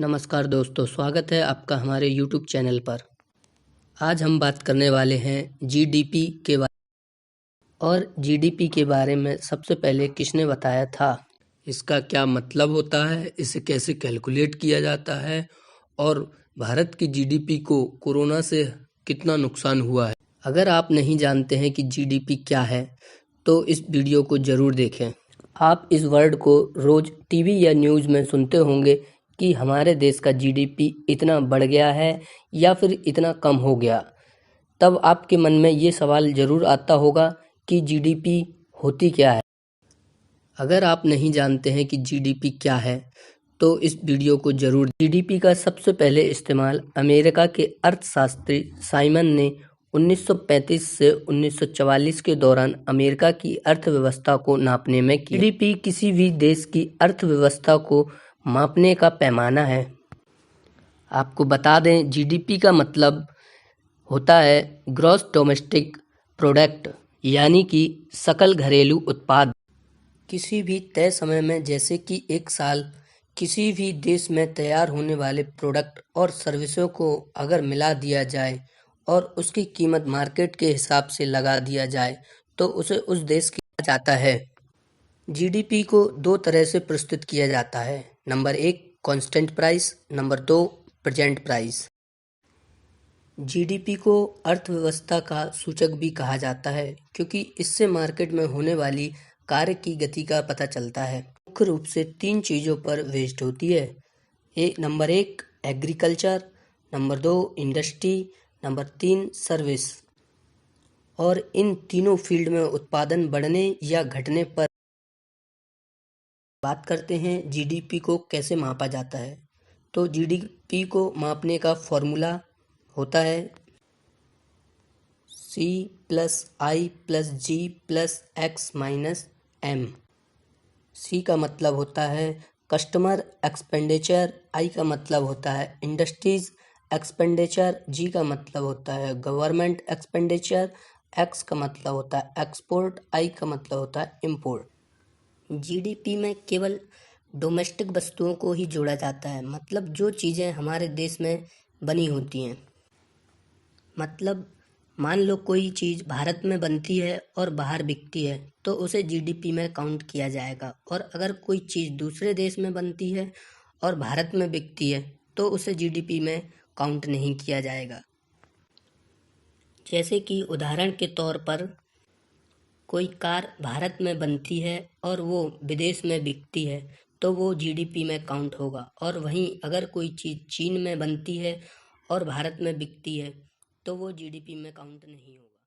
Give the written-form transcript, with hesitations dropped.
नमस्कार दोस्तों, स्वागत है आपका हमारे YouTube चैनल पर। आज हम बात करने वाले हैं जीडीपी के बारे में। और जीडीपी के बारे में सबसे पहले किसने बताया था, इसका क्या मतलब होता है, इसे कैसे कैलकुलेट किया जाता है और भारत की जीडीपी को कोरोना से कितना नुकसान हुआ है। अगर आप नहीं जानते हैं कि जीडीपी क्या है तो इस वीडियो को ज़रूर देखें। आप इस वर्ड को रोज़ टीवी या न्यूज़ में सुनते होंगे कि हमारे देश का जीडीपी इतना बढ़ गया है या फिर इतना कम हो गया। तब आपके मन में ये सवाल ज़रूर आता होगा कि जीडीपी होती क्या है। अगर आप नहीं जानते हैं कि जीडीपी क्या है तो इस वीडियो को ज़रूर। जीडीपी का सबसे पहले इस्तेमाल अमेरिका के अर्थशास्त्री साइमन ने 1935 से 1944 के दौरान अमेरिका की अर्थव्यवस्था को नापने में किया। जीडीपी किसी भी देश की अर्थव्यवस्था को मापने का पैमाना है। आपको बता दें, जीडीपी का मतलब होता है ग्रॉस डोमेस्टिक प्रोडक्ट, यानी कि सकल घरेलू उत्पाद। किसी भी तय समय में, जैसे कि एक साल, किसी भी देश में तैयार होने वाले प्रोडक्ट और सर्विसों को अगर मिला दिया जाए और उसकी कीमत मार्केट के हिसाब से लगा दिया जाए तो उसे उस देश की कहा जाता है। जीडीपी को दो तरह से प्रस्तुत किया जाता है। Number 1 constant price, number 2 present price. GDP को अर्थव्यवस्था का सूचक भी कहा जाता है क्योंकि इससे मार्केट में होने वाली कार्य की गति का पता चलता है। मुख्य रूप से 3 चीज़ों पर बेस्ड होती है। Number 1 agriculture, number 2 industry, number 3 service. और इन तीनों फील्ड में उत्पादन बढ़ने या घटने पर बात करते हैं जीडीपी को कैसे मापा जाता है। तो जीडीपी को मापने का फॉर्मूला होता है C+I+G+X-M। C का मतलब होता है कस्टमर एक्सपेंडिचर, I का मतलब होता है इंडस्ट्रीज एक्सपेंडिचर, G का मतलब होता है गवर्नमेंट एक्सपेंडिचर, X का मतलब होता है एक्सपोर्ट, I का मतलब होता है इंपोर्ट। जीडीपी में केवल डोमेस्टिक वस्तुओं को ही जोड़ा जाता है, मतलब जो चीज़ें हमारे देश में बनी होती हैं। मतलब मान लो कोई चीज़ भारत में बनती है और बाहर बिकती है तो उसे जीडीपी में काउंट किया जाएगा। और अगर कोई चीज़ दूसरे देश में बनती है और भारत में बिकती है तो उसे जीडीपी में काउंट नहीं किया जाएगा। जैसे कि उदाहरण के तौर पर कोई कार भारत में बनती है और वो विदेश में बिकती है तो वो जीडीपी में काउंट होगा। और वहीं अगर कोई चीज़ चीन में बनती है और भारत में बिकती है तो वो जीडीपी में काउंट नहीं होगा।